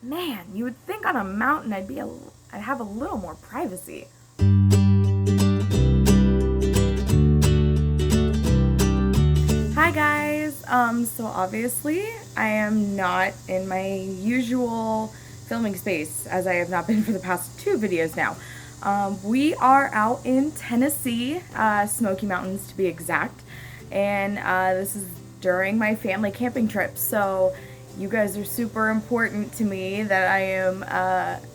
Man, you would think on a mountain I'd have a little more privacy. Hi guys, so obviously I am not in my usual filming space, as I have not been for the past 2 videos now. We are out in Tennessee, Smoky Mountains to be exact, and this is during my family camping trip, so you guys are super important to me that I am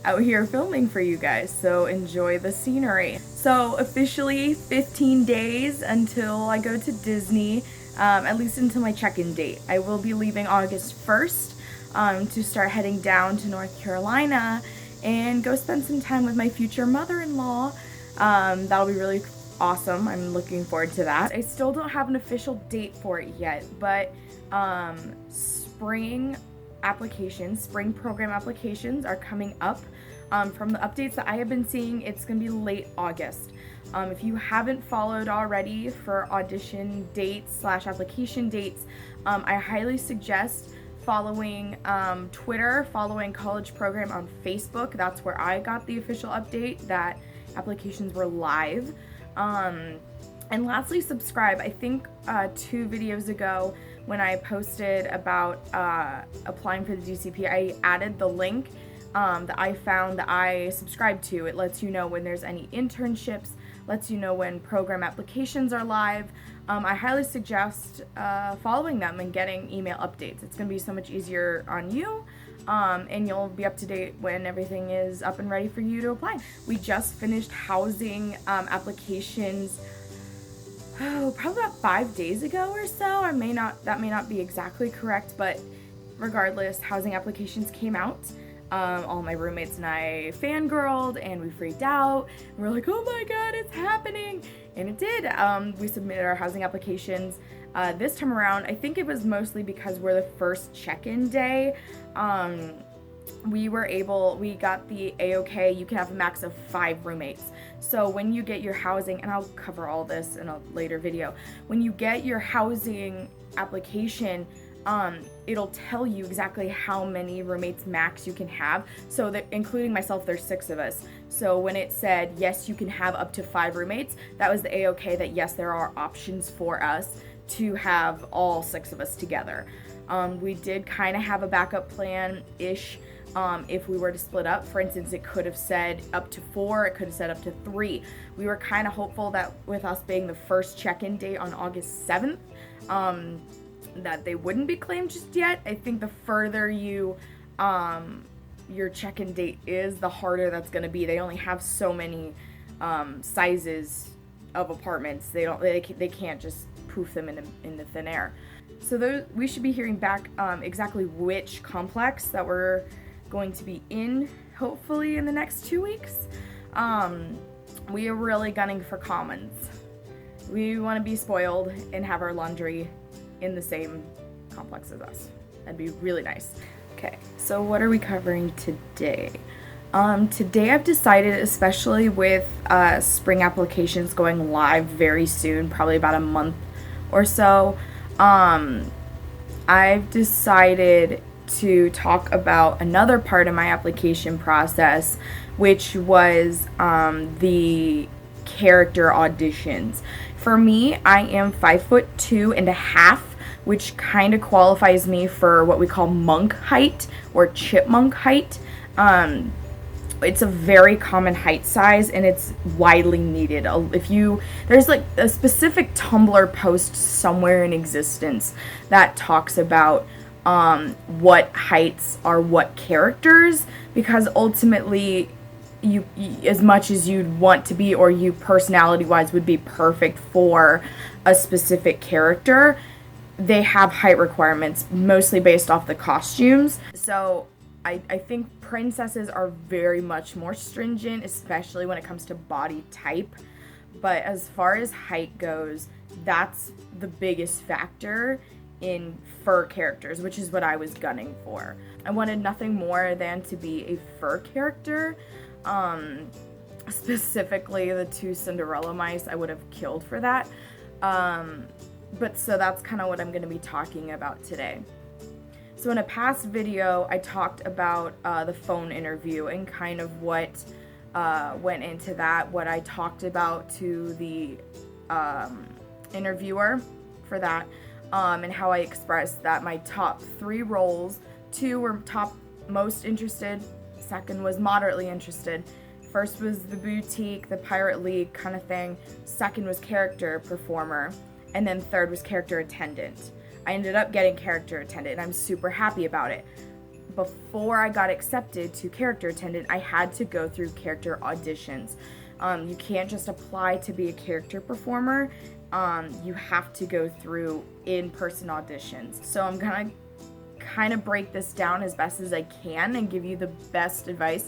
out here filming for you guys, so enjoy the scenery. So officially 15 days until I go to Disney, at least until my check-in date. I will be leaving August 1st to start heading down to North Carolina and go spend some time with my future mother-in-law. That'll be really awesome. I'm looking forward to that. I still don't have an official date for it yet, but spring program applications are coming up. From the updates that I have been seeing, it's going to be late August. If you haven't followed already for audition dates / application dates, I highly suggest following Twitter, following College Program on Facebook. That's where I got the official update that applications were live. And lastly, subscribe. I think 2 videos ago when I posted about applying for the DCP, I added the link that I found that I subscribe to. It lets you know when there's any internships, lets you know when program applications are live. I highly suggest following them and getting email updates. It's going to be so much easier on you, and you'll be up to date when everything is up and ready for you to apply. We just finished housing applications probably about 5 days ago or so. That may not be exactly correct, but regardless, housing applications came out. All my roommates and I fangirled and we freaked out. We're like, oh my god, it's happening! And it did. We submitted our housing applications this time around. I think it was mostly because we're the first check-in day. We got the A-OK, you can have a max of 5 roommates. So when you get your housing, and I'll cover all this in a later video, when you get your housing application, it'll tell you exactly how many roommates max you can have. So that, including myself, there's 6 of us. So when it said, yes, you can have up to 5 roommates, that was the A-OK that yes, there are options for us to have all 6 of us together. We did kind of have a backup plan-ish. If we were to split up, for instance, it could have said up to 4, it could have said up to 3. We were kind of hopeful that with us being the first check-in date on August 7th, that they wouldn't be claimed just yet. I think the further your check-in date is, the harder that's going to be. They only have so many sizes of apartments. They can't just poof them in the thin air. So we should be hearing back exactly which complex that we're going to be in, hopefully in the next 2 weeks. We are really gunning for commons. We want to be spoiled and have our laundry in the same complex as us. That'd be really nice. Okay, so what are we covering today? Today I've decided, especially with spring applications going live very soon, probably about a month or so, I've decided to talk about another part of my application process, which was the character auditions. For me, I am 5'2.5", which kind of qualifies me for what we call monk height or chipmunk height. It's a very common height size and it's widely needed. There's like a specific Tumblr post somewhere in existence that talks about what heights are what characters, because ultimately you as much as you'd want to be, or you personality wise would be perfect for a specific character, they have height requirements mostly based off the costumes. So I think princesses are very much more stringent, especially when it comes to body type. But as far as height goes, that's the biggest factor in fur characters, which is what I was gunning for. I wanted nothing more than to be a fur character. Specifically the 2 Cinderella mice, I would have killed for that. But so that's kind of what I'm going to be talking about today. So in a past video, I talked about the phone interview and kind of what went into that, what I talked about to the interviewer for that, and how I expressed that my top 3 roles, 2 were top most interested, second was moderately interested. First was the boutique, the Pirate League kind of thing, second was character performer, and then third was character attendant. I ended up getting character attendant, and I'm super happy about it. Before I got accepted to character attendant, I had to go through character auditions. You can't just apply to be a character performer. You have to go through in-person auditions. So I'm gonna kind of break this down as best as I can and give you the best advice.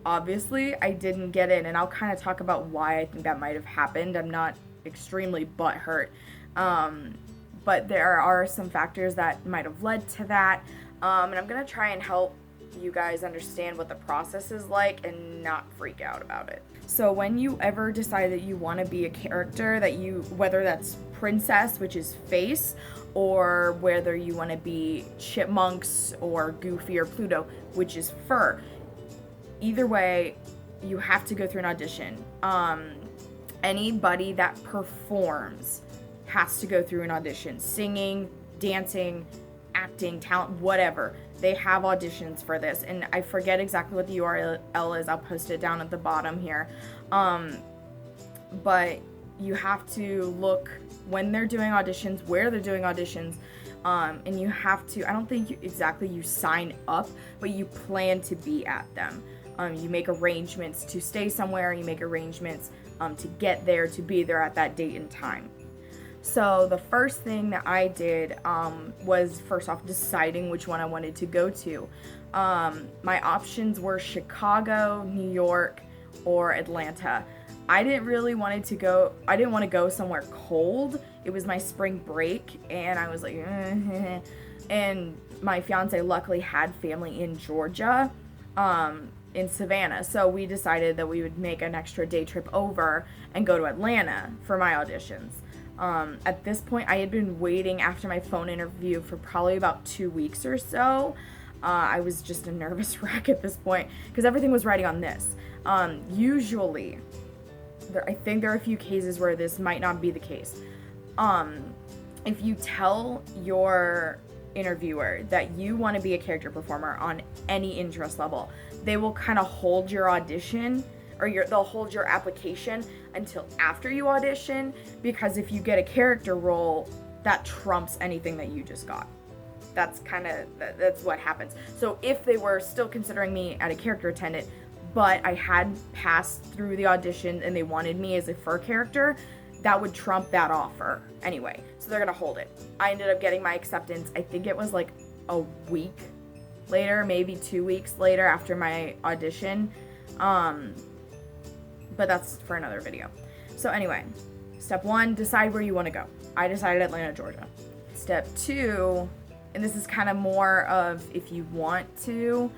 Obviously, I didn't get in, and I'll kind of talk about why I think that might have happened. I'm not extremely butthurt. But there are some factors that might have led to that, and I'm going to try and help you guys understand what the process is like and not freak out about it. So when you ever decide that you want to be a character, whether that's princess, which is face, or whether you want to be chipmunks or Goofy or Pluto, which is fur, either way, you have to go through an audition. Anybody that performs has to go through an audition. Singing, dancing, acting, talent, whatever. They have auditions for this. And I forget exactly what the URL is. I'll post it down at the bottom here. But you have to look when they're doing auditions, where they're doing auditions. And you have to, I don't think you sign up, but you plan to be at them. You make arrangements to stay somewhere. You make arrangements to get there, to be there at that date and time. So the first thing that I did was first off deciding which one I wanted to go to. My options were Chicago, New York, or Atlanta. I didn't want to go somewhere cold. It was my spring break, and I was like, and my fiance luckily had family in Georgia, in Savannah. So we decided that we would make an extra day trip over and go to Atlanta for my auditions. At this point, I had been waiting after my phone interview for probably about 2 weeks or so. I was just a nervous wreck at this point because everything was riding on this. Usually, I think there are a few cases where this might not be the case. If you tell your interviewer that you want to be a character performer on any interest level, they will kind of hold your audition, or they'll hold your application until after you audition, because if you get a character role, that trumps anything that you just got. That's what happens. So if they were still considering me at a character attendant, but I had passed through the audition and they wanted me as a fur character, that would trump that offer anyway. So they're gonna hold it. I ended up getting my acceptance, I think it was like a week later, maybe 2 weeks later after my audition. But that's for another video. So anyway, step 1, decide where you want to go. I decided Atlanta, Georgia. Step 2, and this is kind of more of if you want to,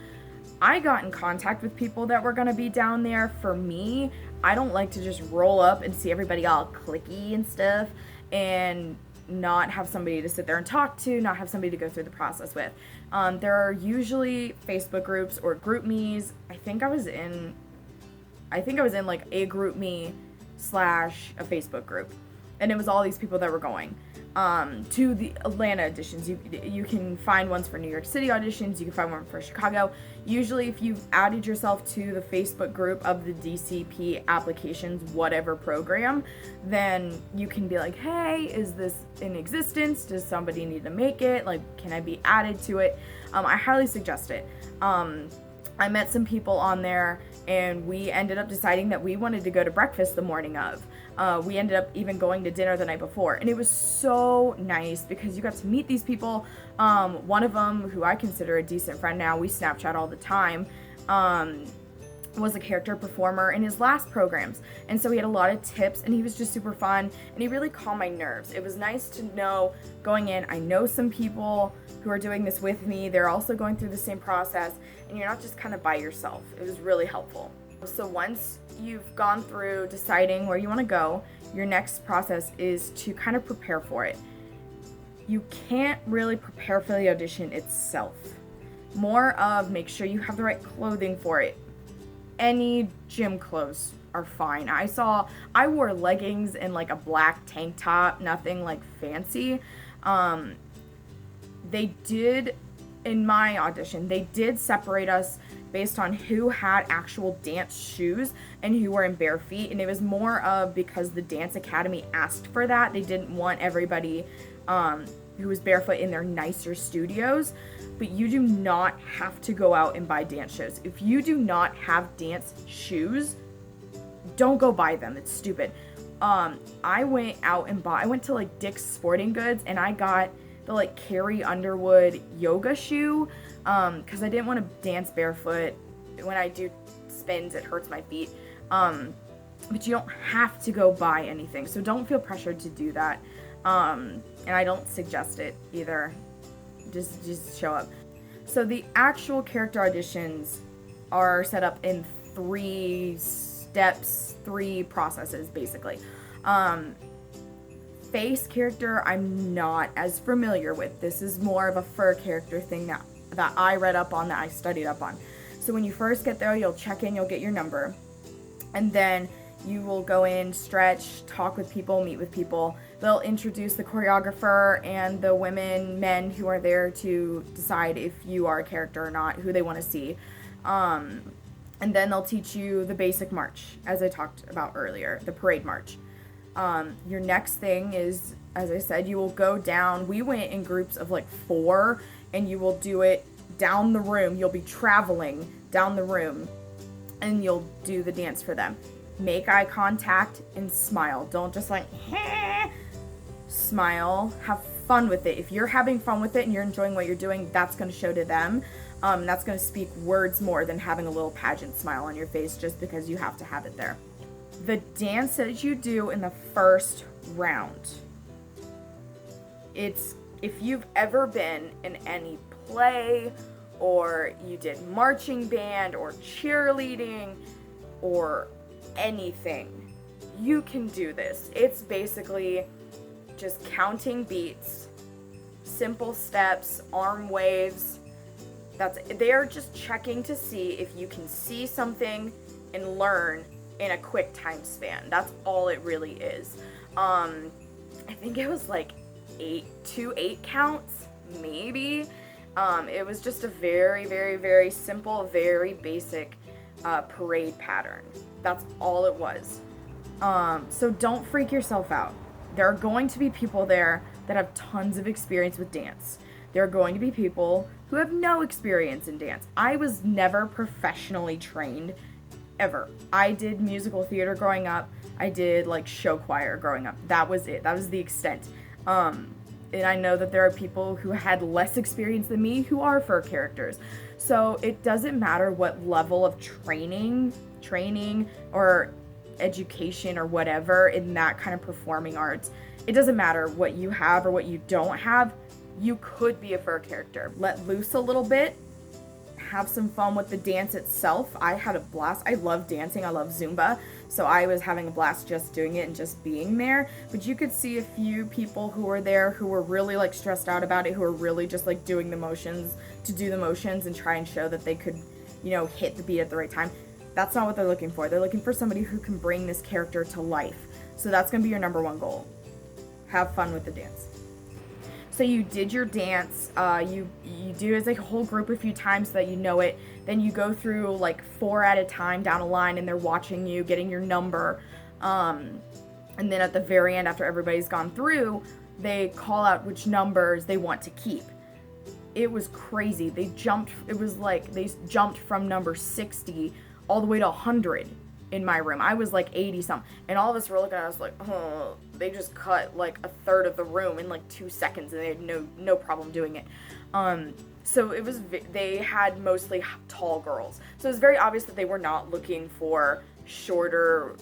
I got in contact with people that were going to be down there. For me, I don't like to just roll up and see everybody all cliquey and stuff and not have somebody to sit there and talk to, not have somebody to go through the process with. There are usually Facebook groups or group me's. I think I was in like a group me / a Facebook group, and it was all these people that were going to the Atlanta auditions. You can find ones for New York City auditions, you can find one for Chicago. Usually if you've added yourself to the Facebook group of the DCP applications, whatever program, then you can be like, hey, is this in existence? Does somebody need to make it? Like, can I be added to it? I highly suggest it. I met some people on there, and we ended up deciding that we wanted to go to breakfast the morning of. We ended up even going to dinner the night before, and it was so nice because you got to meet these people. One of them, who I consider a decent friend now, we Snapchat all the time, was a character performer in his last programs, and so he had a lot of tips, and he was just super fun, and he really calmed my nerves. It was nice to know going in, I know some people who are doing this with me, they're also going through the same process, and you're not just kind of by yourself. It was really helpful. So once you've gone through deciding where you want to go, your next process is to kind of prepare for it. you can't really prepare for the audition itself. More of make sure you have the right clothing for it. Any gym clothes are fine. I wore leggings and like a black tank top, nothing like fancy. They did, in my audition, they did separate us based on who had actual dance shoes and who were in bare feet, and it was more of because the dance academy asked for that. They didn't want everybody who was barefoot in their nicer studios. But you do not have to go out and buy dance shoes. If you do not have dance shoes, don't go buy them. It's stupid. I went to like Dick's Sporting Goods, and I got the like Carrie Underwood yoga shoe because I didn't want to dance barefoot. When I do spins, it hurts my feet. But you don't have to go buy anything, so don't feel pressured to do that. And I don't suggest it either. Just show up. So the actual character auditions are set up in 3 steps, 3 processes basically. Face character I'm not as familiar with. This is more of a fur character thing that I read up on, that I studied up on. So when you first get there, you'll check in, you'll get your number, and then you will go in, stretch, talk with people, meet with people. They'll introduce the choreographer and the men who are there to decide if you are a character or not, who they want to see. And then they'll teach you the basic march, as I talked about earlier, the parade march. Your next thing is, as I said, you will go down. We went in groups of like 4, and you will do it down the room. You'll be traveling down the room, and you'll do the dance for them. Make eye contact and smile. Don't just like, smile. Have fun with it. If you're having fun with it and you're enjoying what you're doing, that's going to show to them. That's going to speak words more than having a little pageant smile on your face just because you have to have it there. The dance that you do in the first round. If you've ever been in any play, or you did marching band or cheerleading or anything, you can do this. It's basically just counting beats, simple steps, arm waves. They're just checking to see if you can see something and learn in a quick time span. That's all it really is. I think it was like 8 counts, maybe. It was just a very, very, very simple, very basic parade pattern. That's all it was. So don't freak yourself out. There are going to be people there that have tons of experience with dance. There are going to be people who have no experience in dance. I was never professionally trained, ever. I did musical theater growing up. I did like show choir growing up. That was it. That was the extent. And I know that there are people who had less experience than me who are fur characters. So it doesn't matter what level of training or education or whatever in that kind of performing arts. It doesn't matter what you have or what you don't have. You could be a fur character. Let loose a little bit. Have some fun with the dance itself. I had a blast. I love dancing. I love Zumba. So I was having a blast just doing it and just being there. But you could see a few people who were there who were really like stressed out about it, who were really just like doing the motions to do the motions and try and show that they could, hit the beat at the right time. That's not what they're looking for. They're looking for somebody who can bring this character to life. So that's going to be your number 1 goal. Have fun with the dance. So you did your dance, you do it as a whole group a few times so that you know it. Then you go through like 4 at a time down a line, and they're watching you, getting your number. And then at the very end, after everybody's gone through, they call out which numbers they want to keep. It was crazy. They jumped from number 60 all the way to 100 in my room. I was like 80 something, and all of us were looking at us like, oh, they just cut like a third of the room in like 2 seconds, and they had no problem doing it. So it was, they had mostly tall girls, so it was very obvious that they were not looking for shorter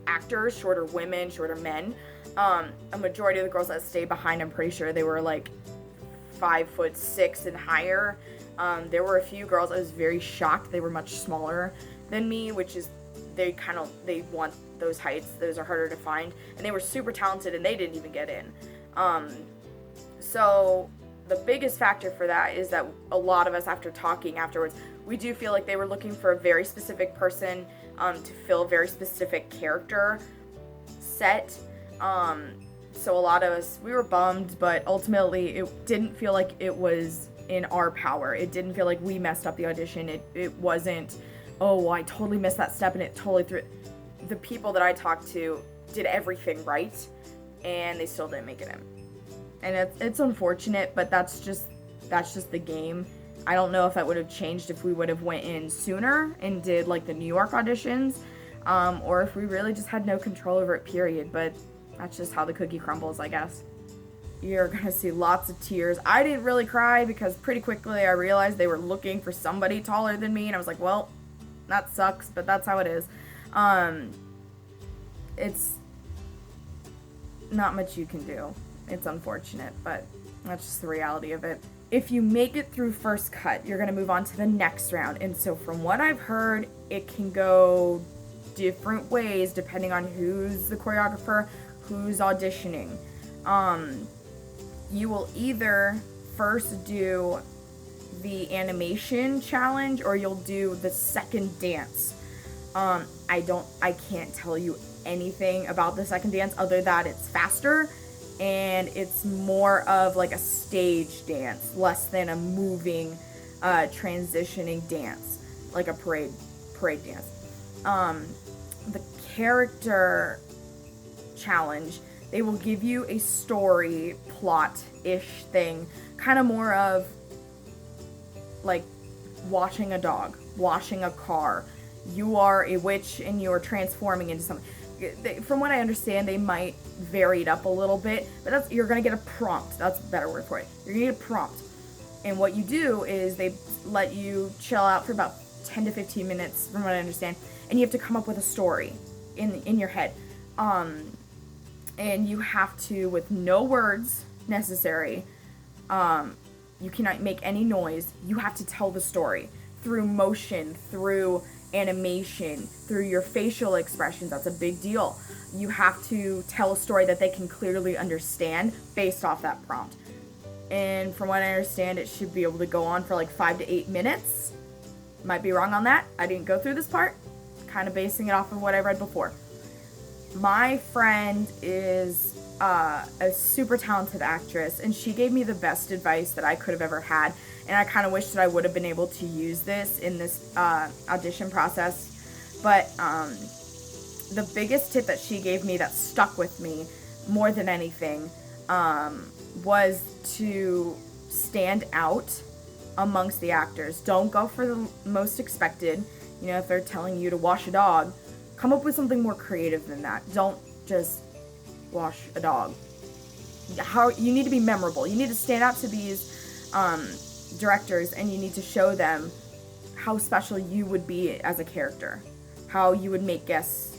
actors, shorter women, shorter men. A majority of the girls that stayed behind, I'm pretty sure they were like 5'6" and higher. There were a few girls I was very shocked they were much smaller than me, which is they want those heights. Those are harder to find, and they were super talented, and they didn't even get in. So the biggest factor for that is that a lot of us, after talking afterwards, we do feel like they were looking for a very specific person to fill a very specific character set. So a lot of us, we were bummed, but ultimately it didn't feel like it was in our power. It didn't feel like we messed up the audition. It wasn't, oh, well, I totally missed that step and it totally threw. The people that I talked to did everything right, and they still didn't make it in. And it's unfortunate, but that's just the game. I don't know if that would have changed if we would have went in sooner and did like the New York auditions, or if we really just had no control over it, period. But that's just how the cookie crumbles, I guess. You're gonna see lots of tears. I didn't really cry because pretty quickly I realized they were looking for somebody taller than me, and I was like, well, that sucks, but that's how it is. It's not much you can do. It's unfortunate, but that's just the reality of it. If you make it through first cut, you're going to move on to the next round. And so from what I've heard, it can go different ways depending on who's the choreographer, who's auditioning. You will either first do the animation challenge or you'll do the second dance. I can't tell you anything about the second dance other than it's faster and it's more of like a stage dance, less than a moving, transitioning dance, like a parade dance. The character challenge, they will give you a story plot-ish thing, kind of more of like washing a dog, washing a car. You are a witch and you're transforming into something. From what I understand, they might vary it up a little bit, but you're gonna get a prompt. That's a better word for it. You're gonna get a prompt, and what you do is they let you chill out for about 10 to 15 minutes, from what I understand, and you have to come up with a story in your head, and you have to, with no words necessary, you cannot make any noise. You have to tell the story through motion, through animation, through your facial expressions. That's a big deal. You have to tell a story that they can clearly understand based off that prompt. And from what I understand, it should be able to go on for like 5 to 8 minutes. Might be wrong on that. I didn't go through this part. Kind of basing it off of what I read before. My friend is a super talented actress, and she gave me the best advice that I could have ever had. And I kind of wish that I would have been able to use this in this audition process. But the biggest tip that she gave me that stuck with me more than anything was to stand out amongst the actors. Don't go for the most expected. You know, if they're telling you to wash a dog, come up with something more creative than that. Don't just wash a dog. You need to be memorable. You need to stand out to these directors, and you need to show them how special you would be as a character, how you would make guests,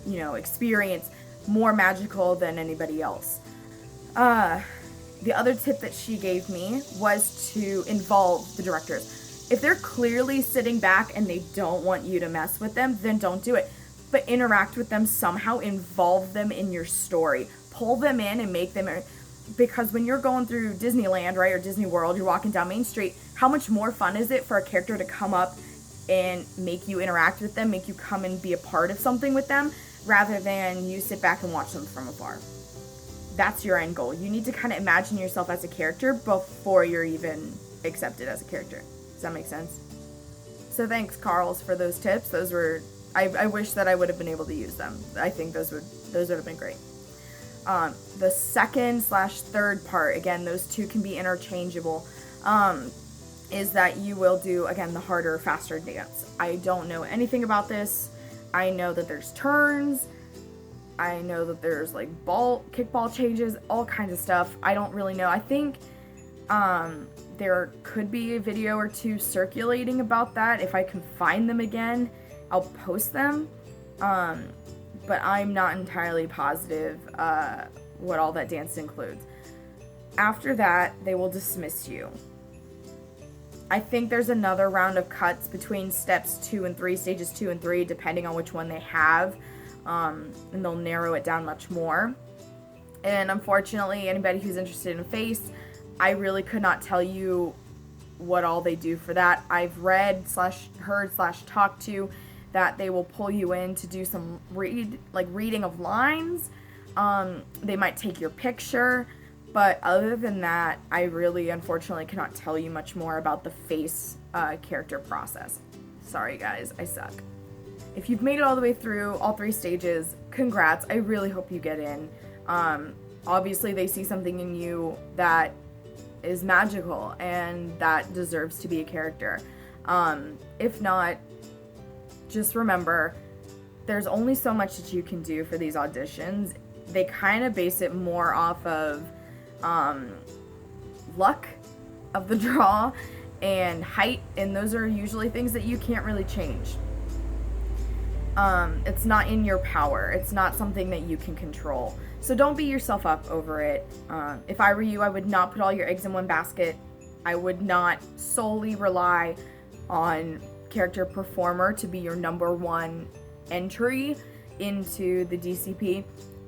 experience more magical than anybody else. The other tip that she gave me was to involve the directors. If they're clearly sitting back and they don't want you to mess with them, then don't do it. But interact with them somehow, involve them in your story, pull them in and make them. Because when you're going through Disneyland, right, or Disney World, you're walking down Main Street, how much more fun is it for a character to come up and make you interact with them, make you come and be a part of something with them, rather than you sit back and watch them from afar. That's your end goal. You need to kind of imagine yourself as a character before you're even accepted as a character. Does that make sense? So thanks, Carls, for those tips. Those were, I wish that I would have been able to use them. I think those would have been great. The second/third part, again, those two can be interchangeable, is that you will do, again, the harder, faster dance. I don't know anything about this. I know that there's turns. I know that there's like kickball changes, all kinds of stuff. I don't really know. I think there could be a video or two circulating about that. If I can find them again, I'll post them. But I'm not entirely positive what all that dance includes. After that, they will dismiss you. I think there's another round of cuts between stages 2 and 3, depending on which one they have, and they'll narrow it down much more. And unfortunately, anybody who's interested in face, I really could not tell you what all they do for that. I've read / heard / talked to that they will pull you in to do some reading of lines. They might take your picture, but other than that, I really unfortunately cannot tell you much more about the face character process. Sorry guys, I suck. If you've made it all the way through all 3 stages, congrats. I really hope you get in. Obviously they see something in you that is magical and that deserves to be a character. If not, just remember, there's only so much that you can do for these auditions. They kind of base it more off of luck of the draw and height, and those are usually things that you can't really change. It's not in your power. It's not something that you can control. So don't beat yourself up over it. If I were you, I would not put all your eggs in one basket. I would not solely rely on character performer to be your #1 entry into the DCP,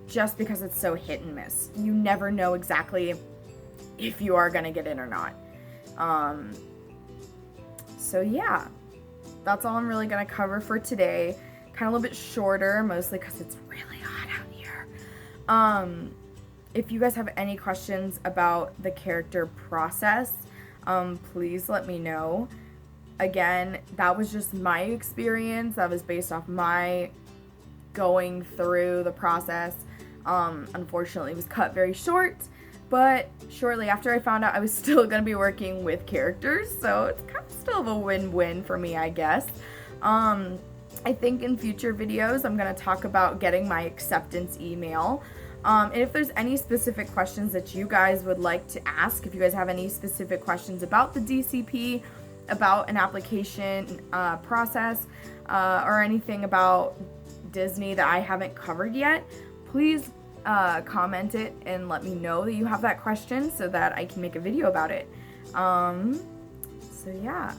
just because it's so hit and miss. You never know exactly if you are gonna get in or not. So yeah, that's all I'm really gonna cover for today. Kind of a little bit shorter, mostly because it's really hot out here. If you guys have any questions about the character process, please let me know. Again, that was just my experience. That was based off my going through the process. Unfortunately, it was cut very short, but shortly after I found out I was still going to be working with characters, so it's kind of still a win-win for me, I guess. I think in future videos, I'm going to talk about getting my acceptance email. And if there's any specific questions that you guys would like to ask, if you guys have any specific questions about the DCP, about an application process, or anything about Disney that I haven't covered yet, please comment it and let me know that you have that question so that I can make a video about it. So yeah,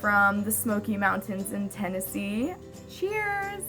from the Smoky Mountains in Tennessee, cheers!